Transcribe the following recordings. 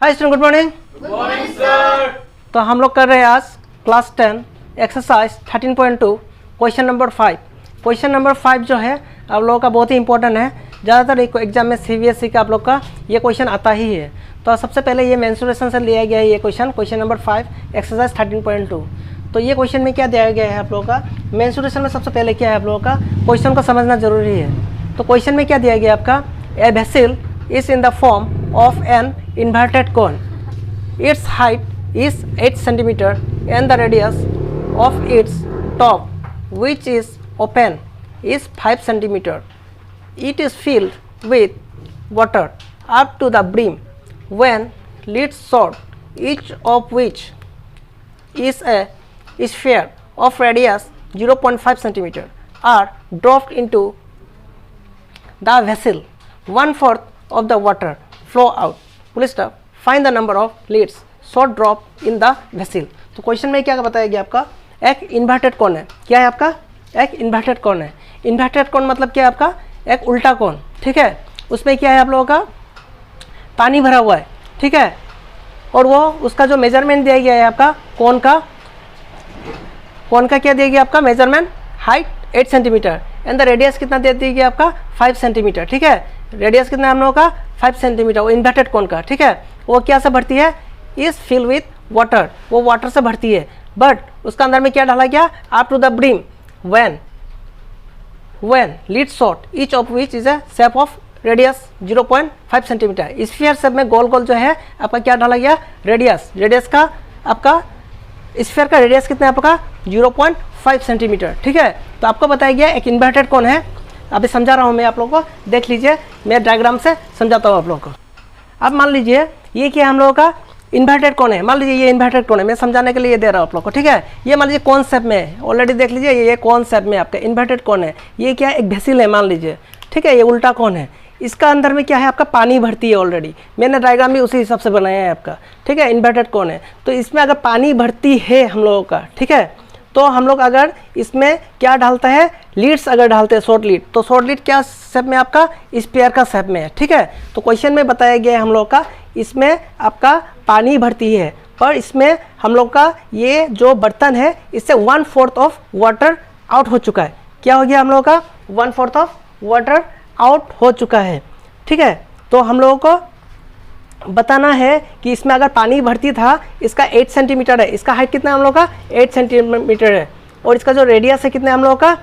Hi student, good morning. Good morning sir. तो हम लोग कर रहे हैं आज class 10 exercise 13.2 question number 5। Question number 5 जो है आप लोगों का बहुत ही इंपॉर्टेंट है। ज़्यादातर एग्जाम में CBSE का आप लोग का ये क्वेश्चन आता ही है। तो सबसे पहले ये मेंस्ट्रुएशन से लिया गया है ये क्वेश्चन नंबर 5 एक्सरसाइज 13.2। तो ये क्वेश्चन में क्या दिया गया है आप लोगों का, मेंस्ट्रुएशन में सबसे पहले क्या है आप लोगों का क्वेश्चन को समझना जरूरी है। तो क्वेश्चन में क्या दिया गया आपका, a vessel is in the form of an inverted cone. Its height is 8 cm and the radius of its top, which is open, is 5 cm. It is filled with water up to the brim when lid short, each of which is a sphere of radius 0.5 cm are dropped into the vessel. 1/4 of the water flow out. Police staff find the number of leads short drop in the vessel. तो question में क्या बताया गया आपका, एक inverted कौन है। क्या है आपका, एक इन्वर्टेड कौन है। इन्वर्टेड कौन मतलब क्या है आपका, एक उल्टा कौन, ठीक है। उसमें क्या है आप लोगों का पानी भरा हुआ है, ठीक है। और वो उसका जो मेजरमेंट दिया गया है आपका कौन का क्या दिया गया आपका measurement, height 8 centimetre and the radius कितना दे दिया गया आपका 5 सेंटीमीटर, ठीक है। रेडियस कितना है हम लोगों का 5 सेंटीमीटर, वो इन्वर्टेड कौन का, ठीक है। वो क्या से भरती है, इज फिल विथ वाटर, वो वाटर से भरती है। बट उसका अंदर में क्या डाला गया, up to the brim when lead short, each of which is a shape of radius 0.5 centimetre. Sphere shape में गोल गोल जो है आपका क्या डाला गया, रेडियस का आपका स्फीयर का रेडियस कितना है आपका 0.5 सेंटीमीटर, ठीक है। तो आपको बताया गया एक इन्वर्टेड कौन है। अभी समझा रहा हूँ मैं आप लोगों को, देख लीजिए मैं डायग्राम से समझाता हूँ आप लोगों को। अब मान लीजिए ये क्या हम लोगों का इन्वर्टेड कौन है, मान लीजिए ये इन्वर्टेड कौन है, मैं समझाने के लिए ये दे रहा हूँ आप लोग को, ठीक है। ये मान लीजिए कौन शेप में है, ऑलरेडी देख लीजिए ये कौन शेप में आपका इन्वर्टेड कौन है। ये क्या है, एक वेसल है मान लीजिए, ठीक है। ये उल्टा कौन है, इसका अंदर में क्या है आपका पानी भरती है। ऑलरेडी मैंने डायग्राम भी उसी हिसाब से बनाया है आपका, ठीक है। इन्वर्टेड कौन है, तो इसमें अगर पानी भरती है हम लोगों का, ठीक है, तो हम लोग अगर इसमें क्या डालते हैं, लीड्स अगर डालते हैं शॉर्ट लीड, तो शॉर्ट लीड क्या शेप में आपका स्पेयर का शेप में है, ठीक है। तो क्वेश्चन में बताया गया है हम लोग का इसमें आपका पानी भरती है, पर इसमें हम लोग का ये जो बर्तन है इससे 1/4 ऑफ वाटर आउट हो चुका है। क्या हो गया हम लोग का 1/4 ऑफ वाटर आउट हो चुका है, ठीक है। तो हम लोगों को बताना है कि इसमें अगर पानी भरती था, इसका 8 सेंटीमीटर है, इसका हाइट कितना है हम लोग का 8 सेंटीमीटर है, और इसका जो रेडियस है कितना है हम लोग का,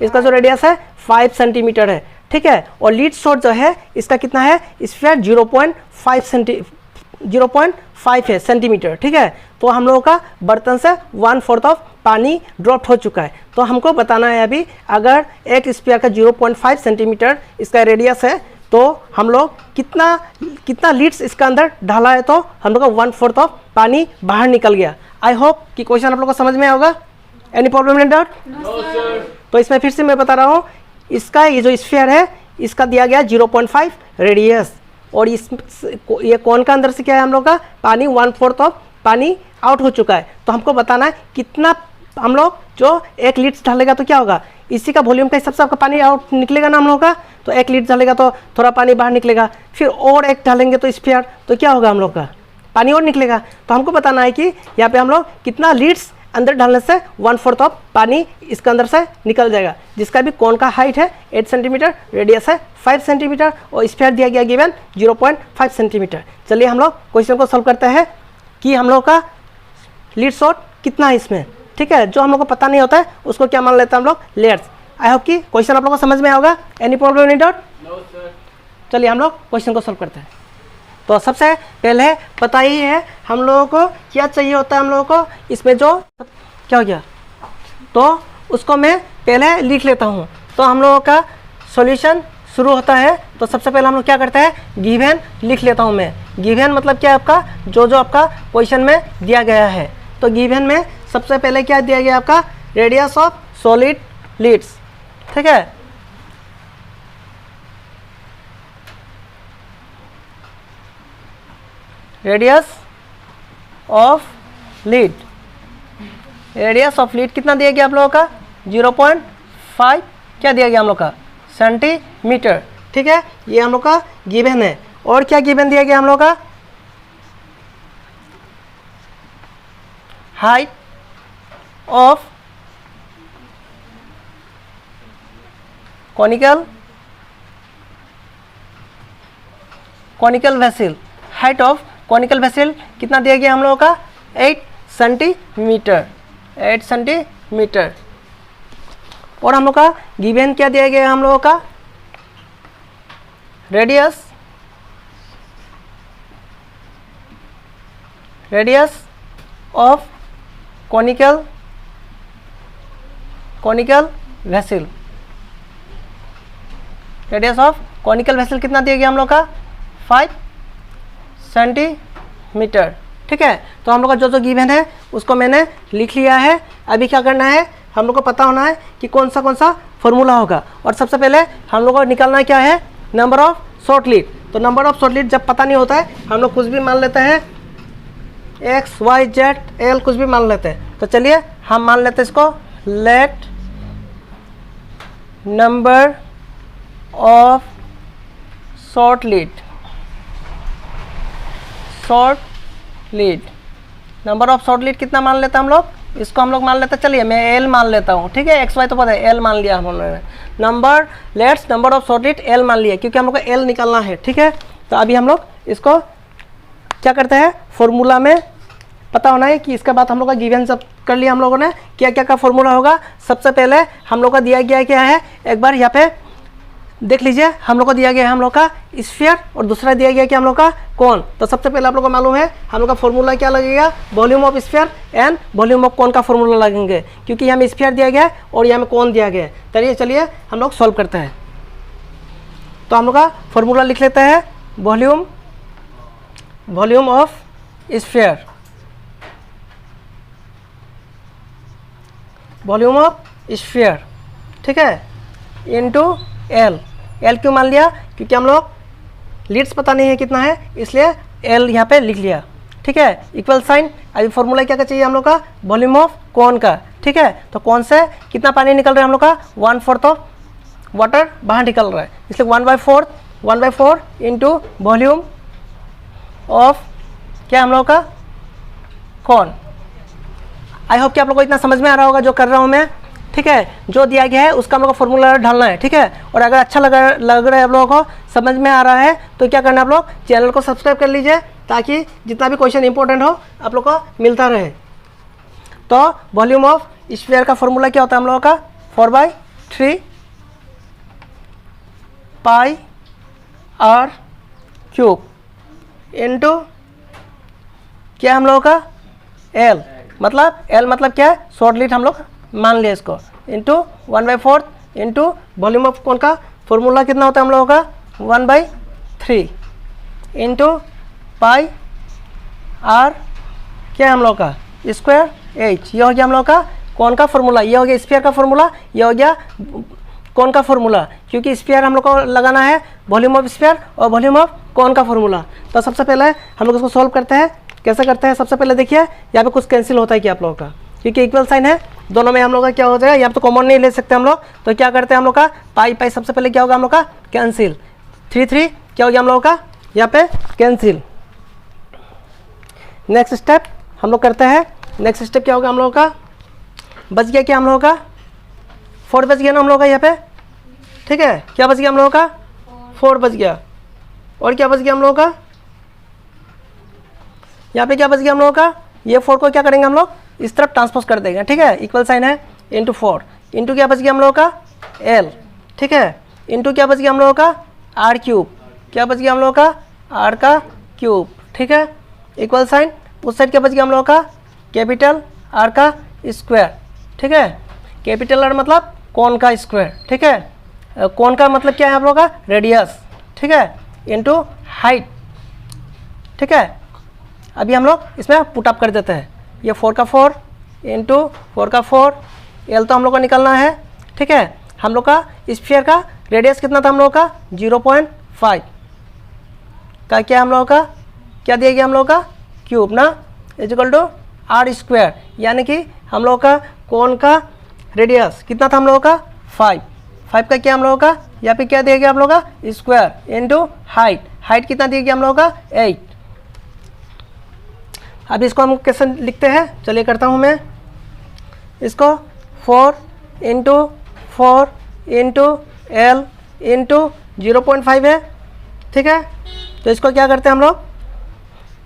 इसका जो रेडियस है 5 सेंटीमीटर है, ठीक है। और लीड शॉर्ट जो है इसका कितना है, स्फीयर 0.5 है सेंटीमीटर, ठीक है। तो हम लोगों का बर्तन से 1/4 ऑफ पानी ड्रॉप हो चुका है। तो हमको बताना है अभी अगर एक स्फीयर का 0.5 सेंटीमीटर इसका रेडियस है, तो हम लोग कितना लीड्स इसका अंदर डाला है, तो हम लोग का 1/4 ऑफ पानी बाहर निकल गया। आई होप कि क्वेश्चन आप लोग को समझ में होगा। Any problem in doubt? No sir. तो इसमें फिर से मैं बता रहा हूँ, इसका ये जो स्फीयर है इसका दिया गया 0.5 रेडियस, और ये कौन का अंदर से क्या है हम लोग का पानी 1/4 ऑफ पानी आउट हो चुका है। तो हमको बताना है कितना हम लोग जो एक लीटर डालेगा तो क्या होगा, इसी का वॉल्यूम का हिसाब से आपका पानी आउट निकलेगा ना हम लोग का। तो 1 लीटर डालेगा तो थोड़ा पानी बाहर निकलेगा, फिर और एक डालेंगे तो स्फीयर, तो क्या होगा हम लोग का पानी और निकलेगा। तो हमको बताना है कि यहाँ पे हम लोग कितना लीड्स अंदर डालने से 1/4 ऑफ पानी इसके अंदर से निकल जाएगा, जिसका भी कौन का हाइट है 8 सेंटीमीटर, रेडियस है 5 सेंटीमीटर, और स्फीयर दिया गया गिवन 0.5 सेंटीमीटर। चलिए हम लोग क्वेश्चन को सॉल्व करते हैं कि हम लोग का लीड शॉर्ट कितना है इसमें, ठीक है। जो हम लोग को पता नहीं होता है उसको क्या मान लेते हैं हम लोग, लेयर्स। आई होप कि क्वेश्चन आप लोगों को समझ में होगा। Any problem in doubt? No sir. चलिए हम लोग क्वेश्चन को सॉल्व करते हैं। तो सबसे पहले पता ही है हम लोगों को क्या चाहिए होता है, हम लोगों को इसमें जो क्या हो गया, तो उसको मैं पहले लिख लेता हूँ। तो हम लोगों का सॉल्यूशन शुरू होता है, तो सबसे पहले हम लोग क्या करते हैं, गिवन लिख लेता हूँ मैं। गिवन मतलब क्या है आपका, जो आपका क्वेश्चन में दिया गया है। तो गिवन में सबसे पहले क्या दिया गया आपका, रेडियस ऑफ सॉलिड लीड्स, ठीक है। Radius of lead, radius of lead कितना दिया गया आप लोगों का 0.5 क्या दिया गया हम लोग का सेंटीमीटर, ठीक है। ये हम लोग का गिवन है। और क्या गिवन दिया गया हम लोग का, height of conical vessel, height of conical vessel कितना दिया गया हम लोगों का 8 सेंटीमीटर, 8 सेंटीमीटर। और हम लोग का गिवन क्या दिया गया है हम लोगों का radius of conical vessel, radius of conical vessel कितना दिया गया हम लोग का 5 सेंटीमीटर। ठीक है, तो हम लोग का जो जो गिवन है उसको मैंने लिख लिया है। अभी क्या करना है, हम लोग को पता होना है कि कौन सा फॉर्मूला होगा। और सबसे पहले हम लोग को निकालना क्या है, नंबर ऑफ शॉर्ट लीड। तो नंबर ऑफ शॉर्ट लीड जब पता नहीं होता है हम लोग कुछ भी मान लेते हैं, एक्स वाई जेड एल कुछ भी मान लेते हैं। तो चलिए हम मान लेते हैं इसको, let number of short lead, number of short lead कितना मान लेते हैं हम लोग, इसको हम लोग मान लेते हैं, चलिए मैं एल मान लेता हूँ। ठीक है, एक्स वाई तो पता है, एल मान लिया हम लोगों ने। Number of short lead L मान लिया, क्योंकि हम लोग को एल निकालना है। ठीक है, तो अभी हम लोग इसको क्या करते हैं, फॉर्मूला में पता होना है कि इसके बाद हम लोग का गिवन सब कर लिया हम लोगों ने, क्या क्या का फॉर्मूला होगा। सबसे पहले हम लोग का दिया गया क्या है, एक बार यहाँ पे देख लीजिए, हम लोग को दिया गया है हम लोग का स्फीयर और दूसरा दिया गया कि हम लोग का कोन। तो सबसे पहले आप लोग को मालूम है हम लोग का फॉर्मूला क्या लगेगा, volume of sphere and volume of cone का फॉर्मूला लगेंगे, क्योंकि यहाँ में स्फीयर दिया गया है और यहाँ में कोन दिया गया है। चलिए हम लोग सॉल्व करते हैं। तो हम लोग का फॉर्मूला लिख लेते हैं, volume of sphere, volume of sphere, ठीक है, इनटू एल। एल क्यों मान लिया, क्योंकि हम लोग लीड्स पता नहीं है कितना है, इसलिए एल यहाँ पे लिख लिया। ठीक है, इक्वल साइन। अभी फॉर्मूला क्या चाहिए हम लोग का, वॉल्यूम ऑफ कोन का। ठीक है, तो कौन से कितना पानी निकल रहा है हम लोग का, 1/4 ऑफ वाटर बाहर निकल रहा है, इसलिए 1/4 इंटू वॉल्यूम ऑफ क्या हम लोग का कौन। आई होप कि आप लोग को इतना समझ में आ रहा होगा जो कर रहा हूँ मैं। ठीक है, जो दिया गया है उसका हम लोग को फॉर्मूला डालना है। ठीक है, और अगर अच्छा लग रहा है आप लोगों को, समझ में आ रहा है, तो क्या करना है, आप लोग चैनल को सब्सक्राइब कर लीजिए, ताकि जितना भी क्वेश्चन इंपॉर्टेंट हो आप लोग को मिलता रहे। तो वॉल्यूम ऑफ स्फीयर का फॉर्मूला क्या होता है हम लोगों का, 4/3 पाई आर क्यूब इंटू क्या हम लोगों का एल, मतलब क्या है, शॉर्ट लीड हम लोग मान लिया इसको, इंटू 1/4 इंटू वॉल्यूम ऑफ कौन का फॉर्मूला कितना होता है हम लोगों का 1/3 इंटू पाई आर क्या है हम लोग का स्क्वायर एच। ये हो गया हम लोग का कौन का फॉर्मूला, ये हो गया स्फीयर का फॉर्मूला, ये हो गया कौन का फॉर्मूला, क्योंकि स्फीयर हम लोग को लगाना है वॉल्यूम ऑफ स्फीयर और वॉल्यूम ऑफ कौन का फॉर्मूला। तो सबसे पहले हम लोग इसको सॉल्व करते हैं। कैसे करते हैं, सबसे पहले देखिए यहाँ पे कुछ कैंसिल होता है क्या आप लोगों का, क्योंकि इक्वल साइन है, दोनों में हम लोग का क्या हो जाएगा, यहाँ तो कॉमन नहीं ले सकते हम लोग। तो क्या करते हैं हम लोग का पाई सबसे पहले क्या होगा हम लोग का कैंसिल, 3 क्या हो गया हम लोगों का यहाँ पे कैंसिल। नेक्स्ट स्टेप हम लोग करते हैं, नेक्स्ट स्टेप क्या होगा हम लोगों का, बच गया क्या हम लोगों का 4 बच गया ना हम लोगों का यहाँ पे। ठीक है, क्या बच गया हम लोगों का 4 बच गया, और क्या बच गया हम लोगों का यहाँ पे क्या बच गया हम लोगों का, ये 4 को क्या करेंगे हम लोग इस तरफ ट्रांसपोज कर देंगे। ठीक है, इक्वल साइन है, इंटू 4 इंटू क्या बच गया हम लोगों का एल। ठीक है, इंटू क्या बच गया हम लोगों का आर क्यूब, क्या बच गया हम लोगों का आर का क्यूब। ठीक है, इक्वल साइन, उस साइड क्या बच गया हम लोगों का कैपिटल आर का स्क्वायर। ठीक है, कैपिटल आर मतलब कौन का स्क्वायर। ठीक है, कौन का मतलब क्या है आप लोगों का रेडियस। ठीक है, इंटू हाइट। ठीक है, अभी हम लोग इसमें पुट अप कर देते हैं, ये 4 का 4 इंटू 4 का 4, एल तो हम लोग को निकलना है। ठीक है, हम लोग का स्फीयर का रेडियस कितना था हम लोग का 0.5 का क्या हम लोगों का क्या दिया गया हम लोग का क्यूब ना, इजिकल टू आर स्क्वायर, यानी कि हम लोग का कौन का रेडियस कितना था हम लोगों का 5 का क्या हम लोगों का यहाँ पे क्या दिया गया हम लोग का स्क्वायर इंटू हाइट कितना दिया गया हम लोगों का 8। अब इसको हम कैसे लिखते हैं, चलिए करता हूँ मैं इसको 4 इंटू 4 इंटू एल इंटू 0.5 है, ठीक है। तो इसको क्या करते हैं हम लोग,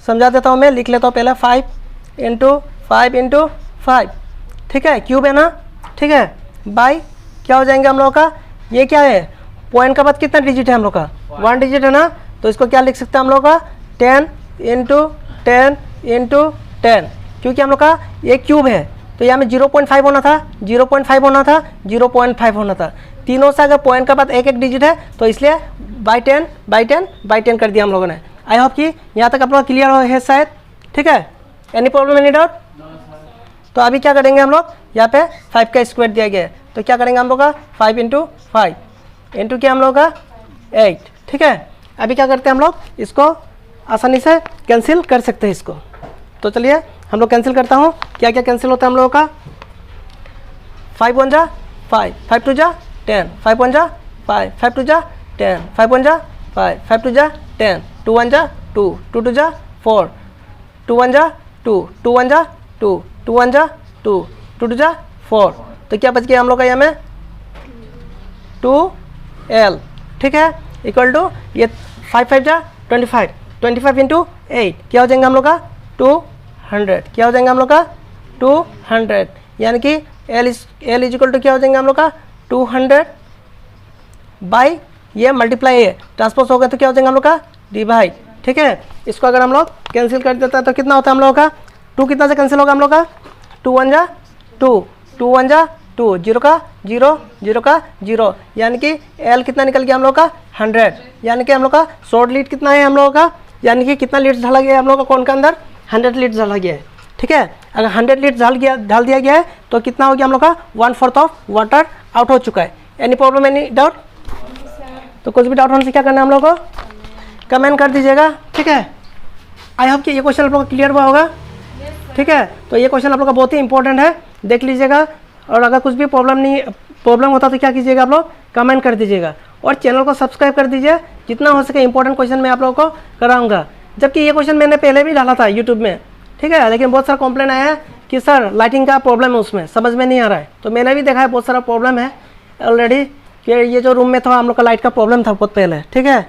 समझा देता हूँ मैं, लिख लेता हूँ पहले 5 इंटू 5 इंटू 5, ठीक है, क्यूब है ना, ठीक है, बाई क्या हो जाएंगे हम लोग का, ये क्या है, पॉइंट का बाद कितना डिजिट है हम लोग का, 1 डिजिट है ना, तो इसको क्या लिख सकते हैं हम लोग का 10 इंटू 10 इंटू 10, क्योंकि हम लोग का ये क्यूब है तो यहाँ में 0.5 होना था, 0.5 होना था, 0.5 होना था, तीनों से अगर पॉइंट का बाद एक एक डिजिट है तो इसलिए बाई 10 बाई 10 बाई 10 कर दिया हम लोगों ने। आई होप कि यहाँ तक आप लोग क्लियर हो है शायद, ठीक है, एनी प्रॉब्लम एनी डाउट। तो अभी क्या करेंगे हम लोग, यहाँ पे 5 का स्क्वायर दिया गया है तो क्या करेंगे हम लोग का 5 इंटू 5 इंटू क्या हम लोग का 8, ठीक है। अभी क्या करते हैं हम लोग, इसको आसानी से कैंसिल कर सकते हैं इसको, तो चलिए हम लोग कैंसिल करता हूँ, क्या क्या कैंसिल होता है हम लोगों का, 5 1 जा 5, 5 2 जा 10, 5 1 जा 5, 5 2 जा 10, 5 1 जा 5, 5 2 जा 10, 2 1 जा 2, 2 2 जा 4, 2 1 जा 2, 2 1 जा 2, 2 1 जा 2, 2 2 जा 4, तो क्या बच गया हम लोग का यहाँ में 2L, ठीक है, इक्वल टू ये 5 5 जा 25, 25 इंटू 8 क्या हो जाएंगे हम लोग का 200, क्या हो जाएंगे हम लोग का 200, यानी कि L इज इक्वल टू क्या हो जाएंगे हम लोग का 200 बाई ये मल्टीप्लाई है, ट्रांसपोज हो गया तो क्या हो जाएगा हम लोग का डिवाइड, ठीक है। इसको अगर हम लोग कैंसिल कर देता है तो कितना होता है हम लोग का 2 कितना से कैंसिल होगा हम लोग का 2 1 जा 2, 2 1 जा 2, 0 का 0, 0 का 0, यानी कि L कितना निकल गया हम लोग का 100, यानी कि हम लोग का शॉर्ट लीड कितना है हम लोगों का, यानी कि कितना लीड डाला गया है हम लोग का कौन का अंदर 100 लीड डाला गया है, ठीक है। अगर 100 लीड डाल दिया गया है तो कितना हो गया हम लोग का 1/4 ऑफ वाटर आउट हो चुका है। एनी प्रॉब्लम एनी डाउट, तो कुछ भी डाउट होने से क्या करना है हम लोग को कमेंट कर दीजिएगा, ठीक है। आई होप कि ये क्वेश्चन आप लोग का क्लियर हुआ होगा, ठीक है। तो ये क्वेश्चन आप लोग का बहुत ही इंपॉर्टेंट है, देख लीजिएगा, और अगर कुछ भी प्रॉब्लम होता तो क्या कीजिएगा आप लोग कमेंट कर दीजिएगा, और चैनल को सब्सक्राइब कर दीजिए, जितना हो सके इंपॉर्टेंट क्वेश्चन मैं आप लोगों को कराऊंगा। जबकि ये क्वेश्चन मैंने पहले भी डाला था यूट्यूब में, ठीक है, लेकिन बहुत सारा कंप्लेन आया है कि सर लाइटिंग का प्रॉब्लम है, उसमें समझ में नहीं आ रहा है, तो मैंने भी देखा है बहुत सारा प्रॉब्लम है ऑलरेडी, कि ये जो रूम में था हम लोग का लाइट का प्रॉब्लम था बहुत पहले, ठीक है,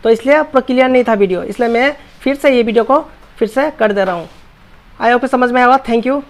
तो इसलिए पूरा क्लियर नहीं था वीडियो, इसलिए मैं फिर से ये वीडियो को फिर से कर दे रहा हूँ। आई होप समझ में आया, थैंक यू।